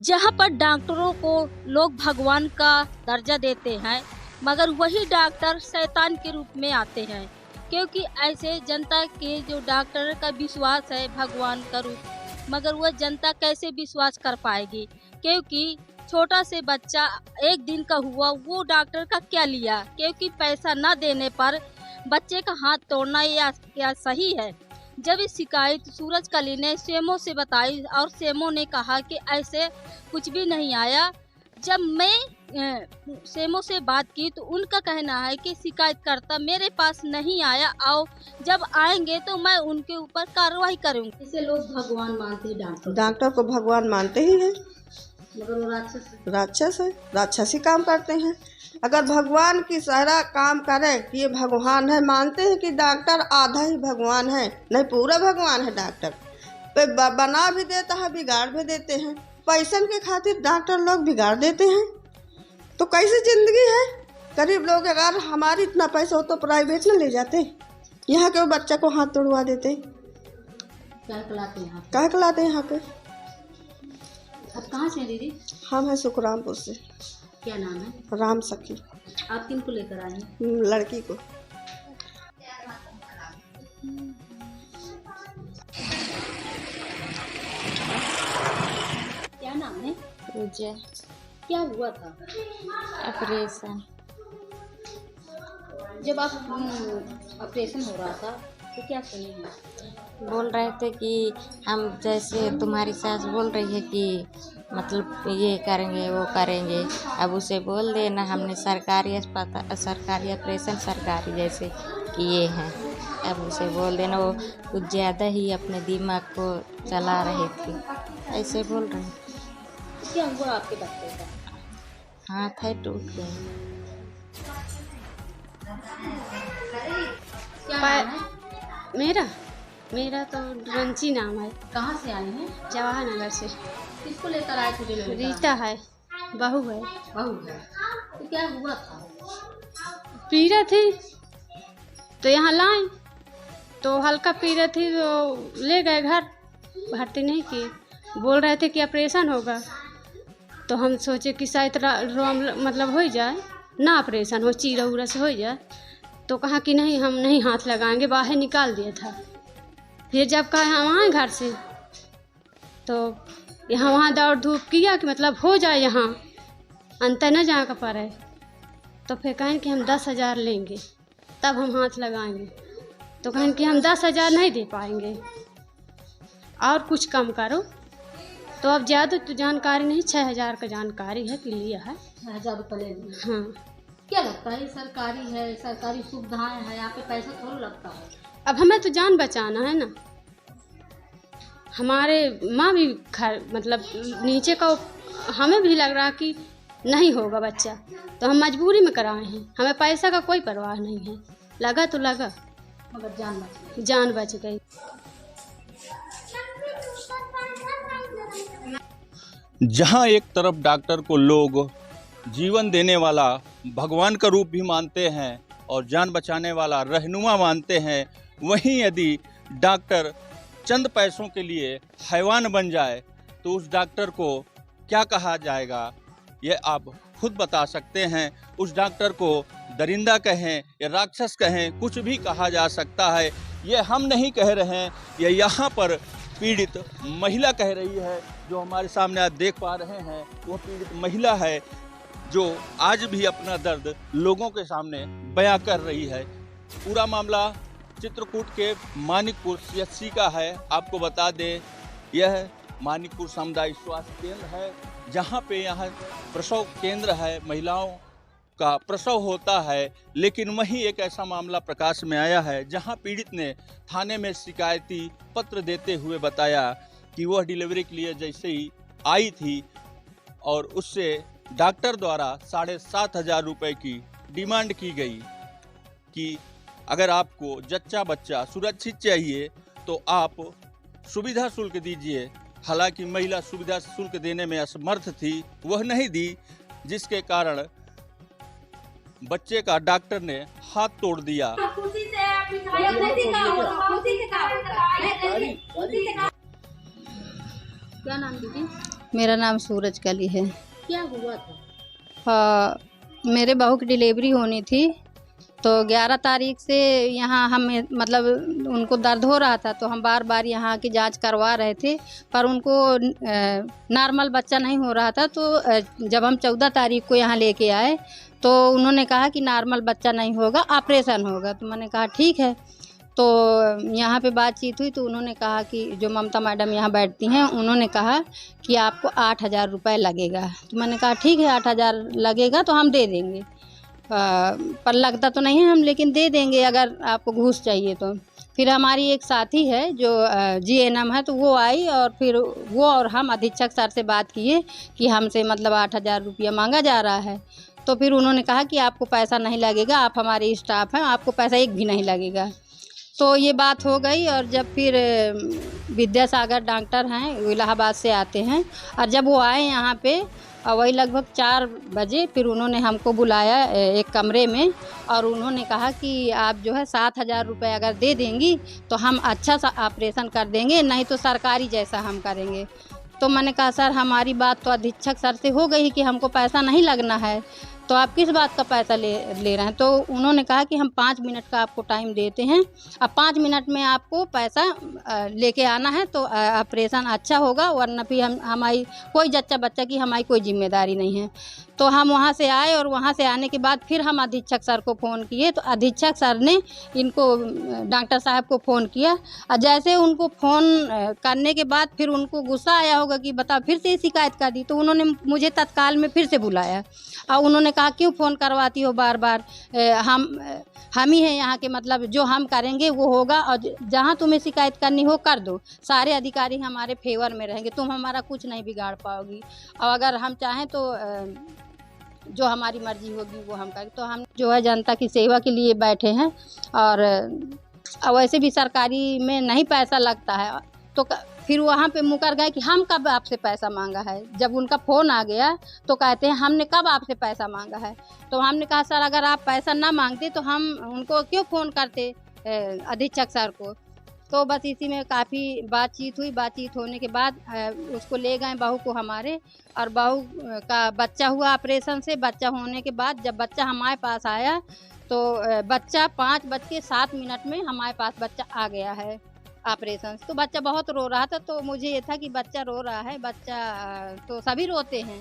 जहां पर डॉक्टरों को लोग भगवान का दर्जा देते हैं, मगर वही डॉक्टर शैतान के रूप में आते हैं, क्योंकि ऐसे जनता के जो डॉक्टर का विश्वास है भगवान का रूप, मगर वह जनता कैसे विश्वास कर पाएगी? क्योंकि छोटा से बच्चा एक दिन का हुआ, वो डॉक्टर का क्या लिया? क्योंकि पैसा न देने पर बच्चे का हाथ तोड़ना या क्या सही है? जब इस शिकायत सूरज कली ने सेमो से बताई और सेमो ने कहा कि ऐसे कुछ भी नहीं आया। जब मैं सेमो से बात की तो उनका कहना है कि शिकायतकर्ता मेरे पास नहीं आया और जब आएंगे तो मैं उनके ऊपर कार्रवाई करूंगी। इसे लोग भगवान मानते हैं, डॉक्टर को भगवान मानते ही हैं, मगर वो राक्षस है, राक्षसी काम करते हैं। अगर भगवान की सारा काम करे कि ये भगवान है, मानते हैं कि डॉक्टर आधा ही भगवान है, नहीं पूरा भगवान है। डॉक्टर पे बना भी देता है, बिगाड़ भी देते हैं। पैसन के खातिर डॉक्टर लोग बिगाड़ देते हैं, तो कैसी जिंदगी है? गरीब लोग अगर हमारी इतना पैसा हो तो प्राइवेट न ले जाते, यहाँ के बच्चा को हाथ तोड़वा देते। क्या खिलाते यहाँ पे? अब कहाँ से दीदी? हम हैं सुखरामपुर से। क्या नाम है? राम सखी। आप किन को लेकर आए हैं? लड़की को। क्या नाम है? पूजा। क्या हुआ था? ऑपरेशन। जब आप ऑपरेशन हो रहा था तो क्या सुने हैं? बोल रहे थे कि हम जैसे तुम्हारी सास बोल रही है कि मतलब ये करेंगे वो करेंगे, अब उसे बोल देना हमने सरकारी अस्पताल, सरकारी ऑपरेशन सरकारी जैसे किए हैं, अब उसे बोल देना। वो कुछ ज़्यादा ही अपने दिमाग को चला रही थी, ऐसे बोल रहे हैं। क्या हुआ आपके बच्चे का? हाथ है टूट गया। क्या नाम है? मेरा तो रंची नाम है। कहाँ से आए हैं? जवाहर नगर से। किसको लेकर आए थे? रीता है, बहू है। बहू है। तो क्या हुआ था? पीड़ा थी तो यहाँ लाए, तो हल्का पीड़ा थी तो ले गए घर, भर्ती नहीं किए। बोल रहे थे कि ऑपरेशन होगा, तो हम सोचे कि शायद मतलब हो जाए ना, ऑपरेशन हो, चीरा उरा से हो जाए। तो कहा कि नहीं, हम नहीं हाथ लगाएंगे, बाहर निकाल दिया था। फिर जब कहा हम आए घर से, तो यहाँ वहाँ दौड़ धूप किया कि मतलब हो जाए, यहाँ अंतर न जा कर पड़े। तो फिर कहें कि हम 10,000 लेंगे तब हम हाथ लगाएंगे। तो कहें कि हम 10,000 नहीं दे पाएंगे और कुछ कम करो। तो अब ज़्यादा तो जानकारी नहीं, 6,000 का जानकारी है कि लिया है। 6,000 रुपये ले लिए। हाँ। क्या लगता है सरकारी है, सरकारी सुविधाएं हैं, यहाँ पे पैसा थोड़ा लगता है? अब हमें तो जान बचाना है ना। हमारे माँ भी मतलब नीचे का, हमें भी लग रहा कि नहीं होगा बच्चा, तो हम मजबूरी में कराए हैं। हमें पैसा का कोई परवाह नहीं है, लगा तो लगा, मगर जान बच गई। जहां एक तरफ डॉक्टर को लोग जीवन देने वाला भगवान का रूप भी मानते हैं और जान बचाने वाला रहनुमा मानते हैं, वहीं यदि डॉक्टर चंद पैसों के लिए हैवान बन जाए तो उस डॉक्टर को क्या कहा जाएगा, ये आप खुद बता सकते हैं। उस डॉक्टर को दरिंदा कहें या राक्षस कहें, कुछ भी कहा जा सकता है। ये हम नहीं कह रहे हैं, ये यहाँ पर पीड़ित महिला कह रही है। जो हमारे सामने आप देख पा रहे हैं वो पीड़ित महिला है, जो आज भी अपना दर्द लोगों के सामने बयां कर रही है। पूरा मामला चित्रकूट के मानिकपुर CHC का है। आपको बता दें, यह मानिकपुर सामुदायिक स्वास्थ्य केंद्र है, जहां पे यहाँ प्रसव केंद्र है, महिलाओं का प्रसव होता है। लेकिन वहीं एक ऐसा मामला प्रकाश में आया है जहां पीड़ित ने थाने में शिकायती पत्र देते हुए बताया कि वह डिलीवरी के लिए जैसे ही आई थी और उससे डॉक्टर द्वारा 7,500 रुपये की डिमांड की गई कि अगर आपको जच्चा बच्चा सुरक्षित चाहिए तो आप सुविधा शुल्क दीजिए। हालांकि महिला सुविधा शुल्क देने में असमर्थ थी, वह नहीं दी, जिसके कारण बच्चे का डॉक्टर ने हाथ तोड़ दिया। क्या नाम दीदी? मेरा नाम सूरज कली है। क्या हुआ था? हाँ, मेरे बहू की डिलीवरी होनी थी, तो 11 तारीख से यहाँ हमें मतलब उनको दर्द हो रहा था, तो हम बार बार यहाँ की जांच करवा रहे थे, पर उनको नॉर्मल बच्चा नहीं हो रहा था। तो जब हम 14 तारीख को यहाँ लेके आए तो उन्होंने कहा कि नॉर्मल बच्चा नहीं होगा, ऑपरेशन होगा। तो मैंने कहा ठीक है। तो यहाँ पे बातचीत हुई तो उन्होंने कहा कि जो ममता मैडम यहाँ बैठती हैं, उन्होंने कहा कि आपको 8,000 रुपये लगेगा। तो मैंने कहा ठीक है, 8,000 लगेगा तो हम दे देंगे, पर लगता तो नहीं है हम, लेकिन दे देंगे अगर आपको घूस चाहिए तो। फिर हमारी एक साथी है जो GNM है, तो वो आई और फिर वो और हम अधीक्षक सर से बात किए कि हमसे मतलब 8,000 रुपया मांगा जा रहा है। तो फिर उन्होंने कहा कि आपको पैसा नहीं लगेगा, आप हमारे स्टाफ हैं, आपको पैसा एक भी नहीं लगेगा। तो ये बात हो गई। और जब फिर विद्यासागर डॉक्टर हैं, वो इलाहाबाद से आते हैं, और जब वो आए यहाँ पे वही लगभग 4 बजे, फिर उन्होंने हमको बुलाया एक कमरे में और उन्होंने कहा कि आप जो है 7,000 रुपये अगर दे देंगी तो हम अच्छा सा ऑपरेशन कर देंगे, नहीं तो सरकारी जैसा हम करेंगे। तो मैंने कहा सर हमारी बात तो अधीक्षक सर से हो गई कि हमको पैसा नहीं लगना है, तो आप किस बात का पैसा ले रहे हैं। तो उन्होंने कहा कि हम 5 मिनट का आपको टाइम देते हैं, अब 5 मिनट में आपको पैसा लेके आना है तो ऑपरेशन अच्छा होगा, वरना फिर हमारी कोई जच्चा बच्चा की हमारी कोई जिम्मेदारी नहीं है। तो हम वहाँ से आए और वहाँ से आने के बाद फिर हम अधीक्षक सर को फ़ोन किए, तो अधीक्षक सर ने इनको डॉक्टर साहब को फ़ोन किया, और जैसे उनको फ़ोन करने के बाद फिर उनको गुस्सा आया होगा कि बता फिर से शिकायत कर दी। तो उन्होंने मुझे तत्काल में फिर से बुलाया और उन्होंने कहा क्यों फ़ोन करवाती हो बार बार, हम ही हैं यहाँ के, मतलब जो हम करेंगे वो होगा, और जहाँ तुम्हें शिकायत करनी हो कर दो, सारे अधिकारी हमारे फेवर में रहेंगे, तुम हमारा कुछ नहीं बिगाड़ पाओगी, और अगर हम चाहें तो जो हमारी मर्जी होगी वो हम करें। तो हम जो है जनता की सेवा के लिए बैठे हैं, और वैसे भी सरकारी में नहीं पैसा लगता है। तो फिर वहाँ पे मुकर गए कि हम कब आपसे पैसा मांगा है। जब उनका फ़ोन आ गया तो कहते हैं हमने कब आपसे पैसा मांगा है। तो हमने कहा सर अगर आप पैसा ना मांगते तो हम उनको क्यों फ़ोन करते अधीक्षक सर को। तो बस इसी में काफ़ी बातचीत हुई। बातचीत होने के बाद उसको ले गए बहू को हमारे, और बहू का बच्चा हुआ ऑपरेशन से। बच्चा होने के बाद जब बच्चा हमारे पास आया तो बच्चा 5:07 में हमारे पास बच्चा आ गया है ऑपरेशन। तो बच्चा बहुत रो रहा था, तो मुझे ये था कि बच्चा रो रहा है, बच्चा तो सभी रोते हैं।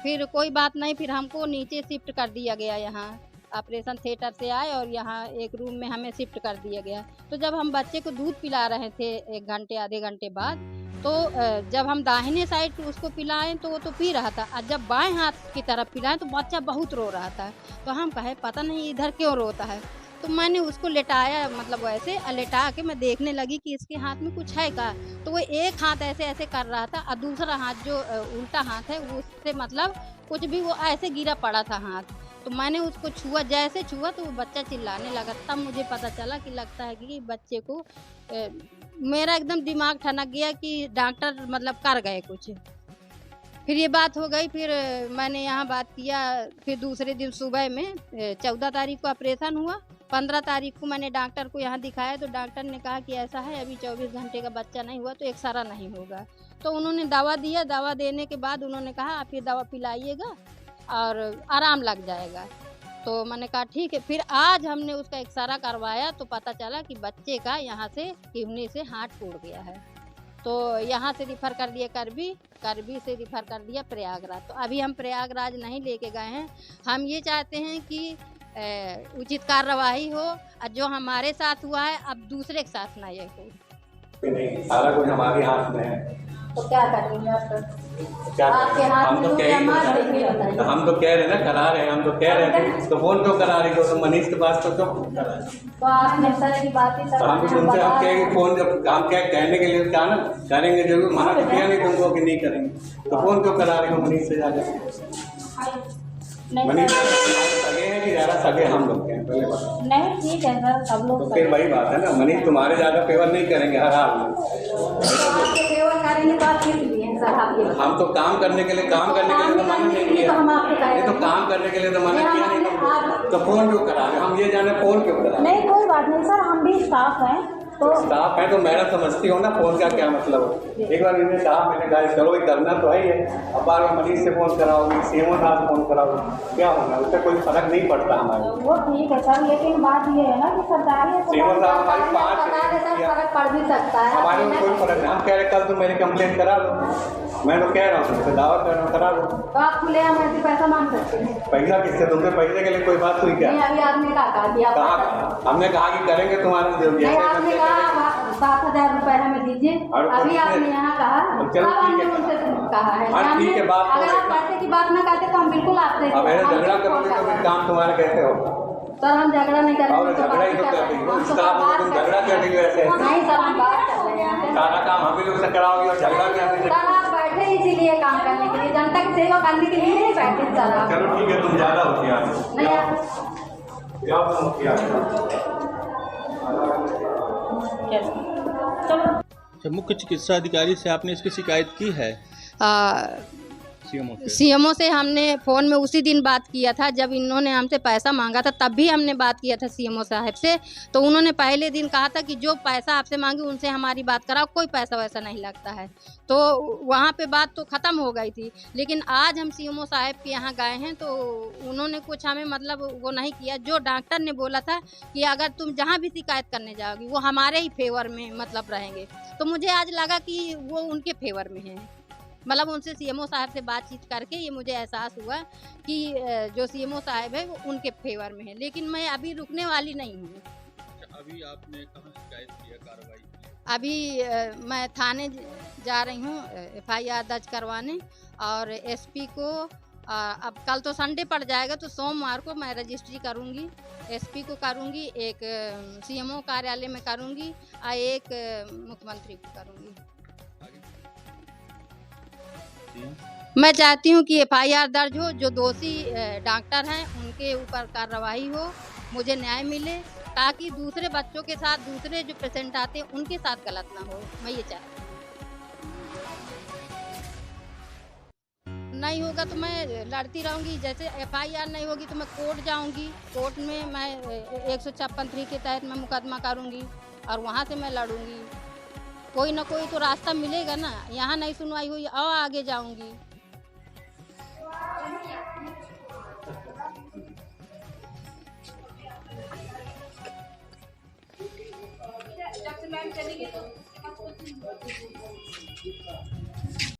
फिर कोई बात नहीं, फिर हमको नीचे शिफ्ट कर दिया गया, यहाँ ऑपरेशन थिएटर से आए और यहाँ एक रूम में हमें शिफ्ट कर दिया गया। तो जब हम बच्चे को दूध पिला रहे थे 1 घंटे आधे घंटे बाद, तो जब हम दाहिने साइड उसको पिलाएं तो वो तो पी रहा था, और जब बाएं हाथ की तरफ पिलाएं तो बच्चा बहुत रो रहा था। तो हम कहे पता नहीं इधर क्यों रोता है। तो मैंने उसको लेटाया, मतलब वैसे लेटा के मैं देखने लगी कि इसके हाथ में कुछ है का। तो वो एक हाथ ऐसे ऐसे कर रहा था, और दूसरा हाथ जो उल्टा हाथ है उससे मतलब कुछ भी वो ऐसे गिरा पड़ा था हाथ। तो मैंने उसको छुआ, जैसे छुआ तो वो बच्चा चिल्लाने लगा। तब मुझे पता चला कि लगता है कि बच्चे को मेरा एकदम दिमाग ठनक गया कि डॉक्टर मतलब कर गए कुछ। फिर ये बात हो गई। फिर मैंने यहाँ बात किया। फिर दूसरे दिन सुबह में 14 तारीख को ऑपरेशन हुआ। 15 तारीख को मैंने डॉक्टर को यहाँ दिखाया, तो डॉक्टर ने कहा कि ऐसा है अभी 24 घंटे का बच्चा नहीं हुआ तो एक्सरा नहीं होगा। तो उन्होंने दवा दिया। दवा देने के बाद उन्होंने कहा आप ये दवा पिलाइएगा और आराम लग जाएगा। तो मैंने कहा ठीक है। फिर आज हमने उसका एक्सरा करवाया तो पता चला कि बच्चे का यहाँ से किडनी से हार्ट टूट गया है। तो यहाँ से रिफ़र कर दिया करबी से रिफ़र कर दिया प्रयागराज। तो अभी हम प्रयागराज नहीं लेके गए हैं। हम ये चाहते हैं कि उचित कार्रवाई हो, और जो हमारे साथ हुआ है अब दूसरे के साथ ना ये हो। सारा कुछ हमारे हाथ में है, तो क्या करेंगे आप? क्या आपके हाथ में हम तो कह रहे ना करा रहे हैं, हम तो कह रहे थे तो फोन क्यों करा रही हो? तो मनीष के पास तो क्यों फोन करा रहे? तो आपने सर की बात ही तो हम तुमसे हम कहेंगे फोन जब हम क्या कहने के लिए क्या ना करेंगे जरूर, मना तो किया नहीं तुमको कि नहीं करेंगे। तो फोन क्यों करा रहे हो मनीष से जाकर? मनीष सगे हैं कि ज़्यादा सगे हम लोग हैं? पहले बताओ। नहीं ठीक है सर, सब लोग तो फिर वही बात है ना, मनीष तुम्हारे ज़्यादा फेवर नहीं करेंगे हर हाल में। फेवर करेंगे तो आप किस लिए सर? आप ये हम तो काम करने के लिए तो मना नहीं किया। तो हम आपको कहें तो काम करने के लिए तो मना किया नहीं। तो फोन क्यों करा रहे? हम ये जाने फोन क्यों करा? नहीं कोई बात नहीं सर, हम भी स्टाफ हैं, तो स्टाफ है तो मैडम समझती हो ना फोन का क्या मतलब है। एक बार इन्हें कहा, मैंने कहा चलो ये करना तो है ही है, अब बार बार मनीष से फोन कराओगे, सीएमओ साहब से फोन कराओगे, क्या होना, उससे कोई फर्क नहीं पड़ता हमारे। वो ठीक है सर, लेकिन बात ये है ना कि सरकारी सीएमओ साहब हमारी फर्क पड़ भी सकता है। हमारे में कोई फर्क नहीं, हम कह रहे कल तुम मेरी कंप्लेंट करा लो, मैं तो कह रहा हूँ तुमसे दावा कर रहा हूँ, करा लो। तो आप खुले हम ऐसे पैसा मांग सकते हैं? पैसा किससे, तुमसे पैसे के लिए कोई बात हुई क्या? नहीं, अभी आपने कहा कि आप कहा, हमने कहा कि करेंगे तुम्हारा जो नहीं, आपने कहा 7,000 रुपए हमें दीजिए, अभी आपने यहाँ कहा, चलो हमने उनसे कहा है। ठीक है, बात अगर आप पैसे की बात ना करते तो हम बिल्कुल आपसे अब ऐसे झगड़ा करोगे तो फिर काम तुम्हारा कैसे होगा? सर हम झगड़ा नहीं कर और झगड़ा ही तो कर रही हो, स्टाफ में तुम झगड़ा कर रही हो ऐसे। नहीं सर, हम बात कर रहे हैं। सारा काम हम ही लोग से कराओगे और झगड़ा क्या? सर आप बैठे इसीलिए काम करने के लिए, जनता की सेवा करने के लिए नहीं बैठे सर आप। चलो ठीक है, तुम ज्यादा होशियार हो। नहीं जाओ तुम होशियार जब मुख्य चिकित्सा अधिकारी से आपने इसकी शिकायत की है? सीएमओ से हमने फ़ोन में उसी दिन बात किया था, जब इन्होंने हमसे पैसा मांगा था तब भी हमने बात किया था सीएमओ साहब से। तो उन्होंने पहले दिन कहा था कि जो पैसा आपसे मांगे उनसे हमारी बात कराओ, कोई पैसा वैसा नहीं लगता है। तो वहाँ पे बात तो ख़त्म हो गई थी। लेकिन आज हम सीएमओ साहब के यहाँ गए हैं तो उन्होंने कुछ हमें मतलब वो नहीं किया। जो डॉक्टर ने बोला था कि अगर तुम जहाँ भी शिकायत करने जाओगी वो हमारे ही फेवर में मतलब रहेंगे, तो मुझे आज लगा कि वो उनके फेवर में है। मतलब उनसे सीएमओ साहब से बातचीत करके ये मुझे एहसास हुआ कि जो सीएमओ साहब है वो उनके फेवर में है, लेकिन मैं अभी रुकने वाली नहीं हूँ। अभी आपने कहाँ शिकायत की है, कार्रवाई की? अभी मैं थाने जा रही हूँ FIR दर्ज करवाने, और एसपी को अब कल तो संडे पड़ जाएगा तो सोमवार को मैं रजिस्ट्री करूँगी, एसपी को करूँगी, एक सीएमओ कार्यालय में करूँगी और एक मुख्यमंत्री को करूँगी। मैं चाहती हूँ कि FIR दर्ज हो, जो दोषी डॉक्टर हैं उनके ऊपर कार्रवाई हो, मुझे न्याय मिले, ताकि दूसरे बच्चों के साथ दूसरे जो पेशेंट आते हैं उनके साथ गलत ना हो। मैं ये चाहती हूँ। नहीं होगा तो मैं लड़ती रहूँगी, जैसे FIR नहीं होगी तो मैं कोर्ट जाऊँगी, कोर्ट में मैं 156(3) के तहत मैं मुकदमा करूँगी और वहाँ से मैं लड़ूँगी। कोई ना कोई तो रास्ता मिलेगा ना, यहाँ नहीं सुनवाई हुई और आगे जाऊंगी।